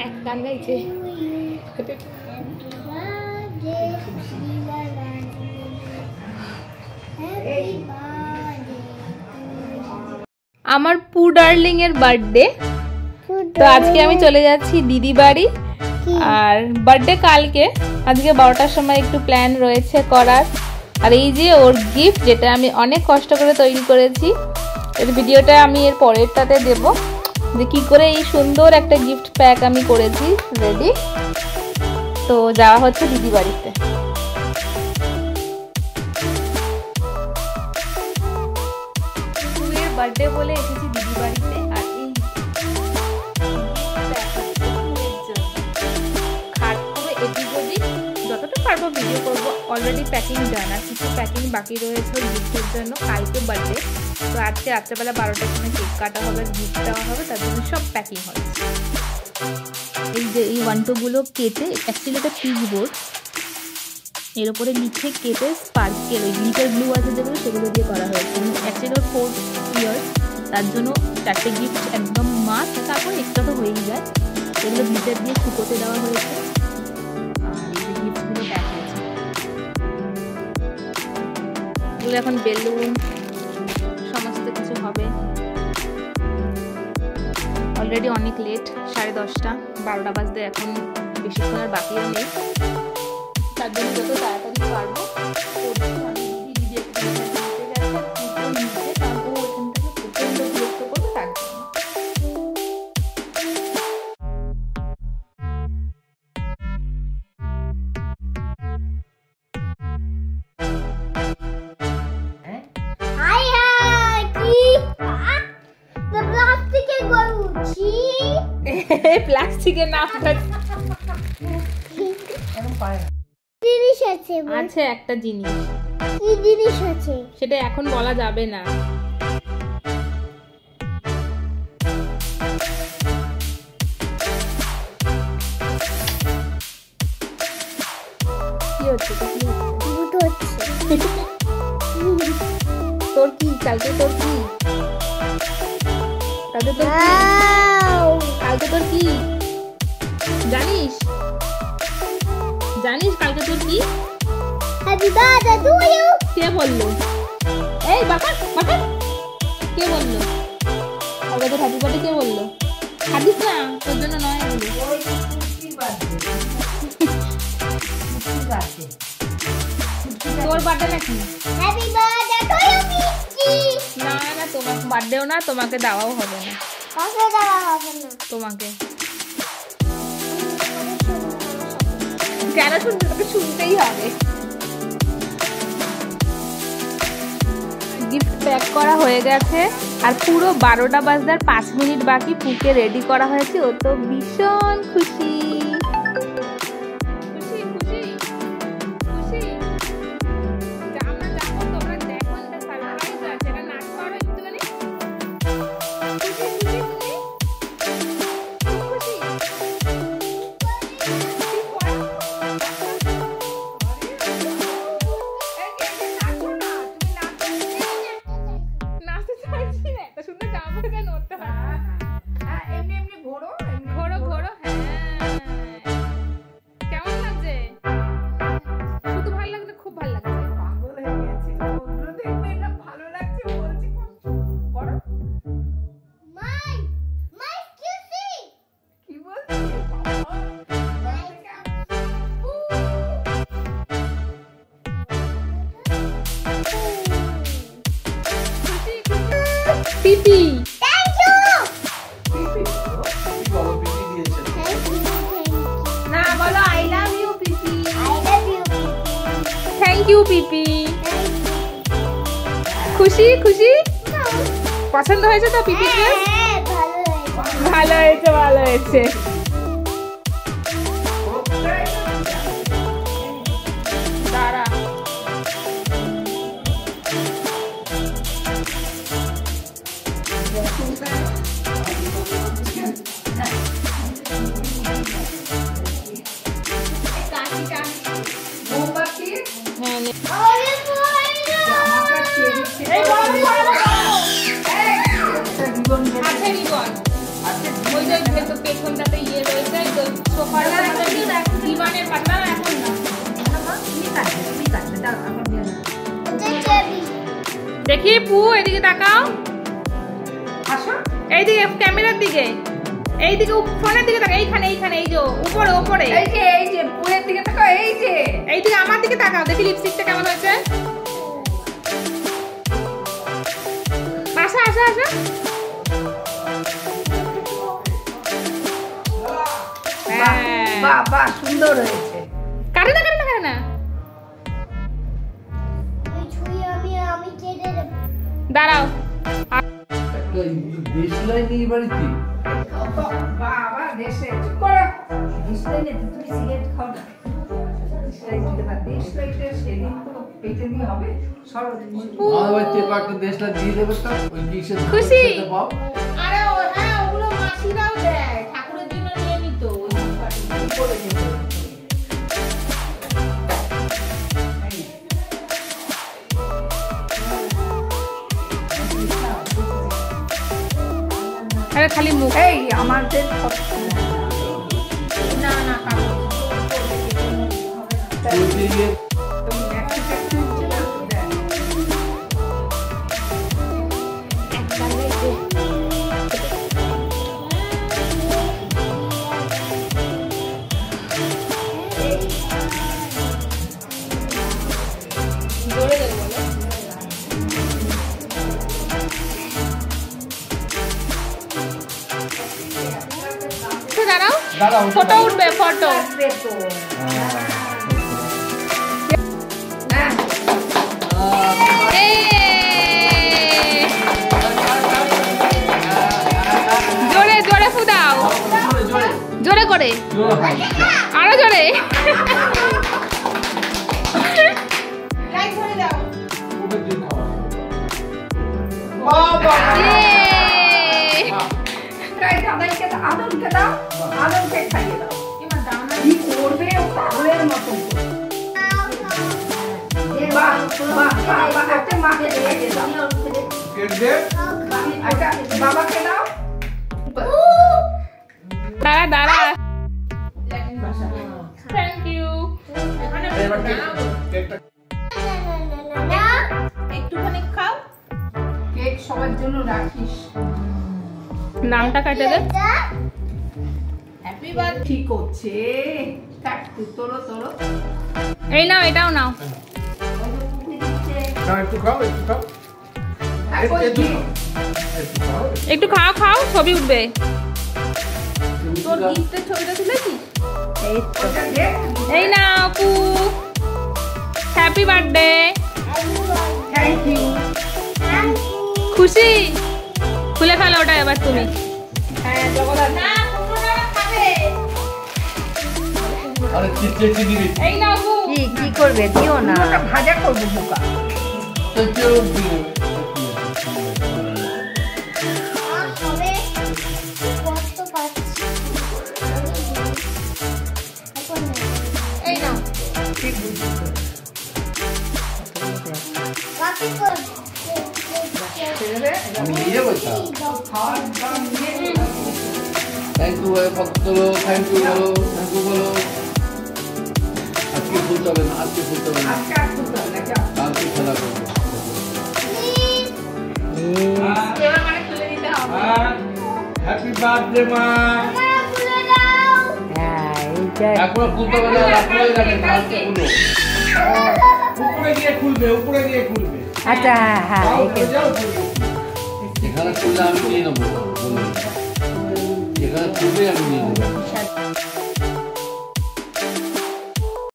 এক গান গাইছে। আমার পু ডার্লিং এর বার্থডে, তো আজকে আমি চলে যাচ্ছি দিদি বাড়ি। আর বার্থডে কালকে, আজকে 12টার সময় একটু প্ল্যান রয়েছে করার। আর এই যে ওর গিফট, যেটা আমি অনেক কষ্ট করে তৈরি করেছি, এর ভিডিওটা আমি এর পরেরটাতে দেব, যে কি করে এই সুন্দর একটা গিফট প্যাক আমি করেছি রেডি। তো যাওয়া হচ্ছে দিদি বাড়িতে। পুয়ের বার্থডে বলে এসেছি দিদি বাড়িতে। আর এই খাট পুরো এদিক ওদিক যতটা পারবো ভিডিও করবো। অলরেডি প্যাকিং ডান, আর কিছু প্যাকিং বাকি রয়েছে গিফটের জন্য। কালকে বার্থডে, তো আজকে রাত্রেবেলা 12টার সময় কেক কাটা হবে, গিফট দেওয়া হবে, তার জন্য সব প্যাকিং হবে। এই যে এই ওয়ান্টোগুলো কেটে, অ্যাকচুয়ালি এটা পিচ বোর্ড, এর উপরে নিচে কেটে স্পার্কেল ওই গ্লিটার গ্লু আছে যেগুলো, সেগুলো দিয়ে করা হয়েছে। অ্যাকচুয়ালি ওর 4 ইয়ার্স, তার জন্য 4টে গিফট একদম মাস্ট, তারপর এক্সট্রা তো হয়েই যায়। এগুলো গ্লিটার দিয়ে শুকোতে দেওয়া হয়েছে। আর এই যে গিফটগুলো প্যাক হয়েছে, এগুলো এখন বেলুন সমস্ত কিছু হবে। অলরেডি অনেক লেট, 10:30, 12টা বাজতে এখন বেশিক্ষণ আর বাকিও নেই। তার জন্য যত তাড়াতাড়ি পারবো প্লাস্টিকের না আছে একটা জিনিস। কি জিনিস আছে সেটা এখন বলা যাবে না। কি হচ্ছে? তোর কি কালকে? তোর কি কালকে? কালকে তোর কি জানিস? কালকে তোর কি? Happy birthday to you. কে বললো? এই বাবা কে বললো? কালকে তোর হ্যাপি বার্থডে কে বললো? খাদিস না, তোর জন্য নয় এগুলো। তোর বার্থডে নাকি? হ্যাপি বার্থডে টু ইউ মিষ্টি। না তোমার বার্থডেও না, তোমাকে দেওয়াও হবে না। কাকে দেওয়া হবে না? তোমাকে। কেন শুনতে? তোকে শুনতেই হবে। গিফট প্যাক করা হয়ে গেছে, আর পুরো 12টা বাজতে 5 মিনিট বাকি। পুকে রেডি করা হয়েছে, ও তো ভীষণ খুশি। পিপি, থ্যাংক ইউ। না বলো আই লাভ ইউ পিপি। থ্যাংক ইউ পিপি। খুশি? পছন্দ হয়েছে তো পিপি? ভালো হয়েছে। দাঁড়া, ভেতর পেছনটাতে ইয়ে রয়েছে তো সোফার দিবানের পাতা এখন না দেখি পু এদিকে তাকাও আসো এইদিকে ক্যামেরার দিকে এইদিকে ফোনের দিকে তাকাও এইখানে এইখানে এই যে উপরে উপরে এই যে পুয়ের দিকে তাকাও এইদিকে আমার দিকে তাকাও দেখি লিপস্টিকটা কেমন হয়েছে আসা আসা আসা বাহ সুন্দর হয়েছে কাটে না কাটে না কাটে না দাঁড়াও দেশলাই নেই বাড়িতে বাবা দেশে করো দেশলাই নে তুমি সিগারেট খাও না দেশলাই দিতে না দেশলাইটা সেদিন তো পেটে দিয়ে হবে সরো আমার বাড়িতে কয়েকটা দেশলাই দিয়ে দেবে তো ওই কিসের খুশি পাও আরে হ্যাঁ ওগুলো মাসিরাও দেয় ঠাকুরের জন্য নিয়ে নিত ওই করে দিতে আরে খালি মুখ এই আমাদের না না কাটো জোরে দেবো দাঁড়াও ফটো উঠবে ফটো জোরে জোরে ফুদাও জোরে করে আরো জোরে আদমকে দাও আদমকে খাইয়ে দাও কি করবে পাগলের মতন একটা মাকে দিয়ে দাও একটা বাবাকে দাও দাঁড়া দাঁড়া থ্যাংক ইউ একটুখানি খাও কেক সবার জন্য রাখিস নামটা কাটে দে হ্যাপি বার্থডে ঠিক হচ্ছে কাটু তোলো তোলো এই নাও এটাও নাও একটু খাও একটু খাও খাও ছবি উঠবে তোর গিফটের ছবিটা তুলেছিস এই নাও আপু হ্যাপি বার্থডে থ্যাংক ইউ খুশি খুলে ফেলো ওটা এবার তুমি হ্যাঁ জগন্নাথ না পুরোটা খাবে আরে চিচে চিনি রে এই নাও আপু কি করবে দিও না ওটা ভাজা করবো বোকা তো কেউ দিও এই নাও ঠিক বুঝছো আমি নিয়ে বসা থ্যাংক ইউ ভক্ত থ্যাংক ইউ বলো আজকে ভুলতে হবে না আজকে আর খুলতে হবে না যাও কালকে খেলা করবো এবার মানে খুলে দিতে হবে হ্যাপি বার্থডে মা হ্যাঁ এইটা এখন খুলতে হবে না রাখলে যাবে কালকে খুলো উপরে গিয়ে খুলবে আচ্ছা হ্যাঁ যাও খুলবে এখানে খুললে আমি নিয়ে নেবো এখানে খুলবে আমি নিয়ে নেবো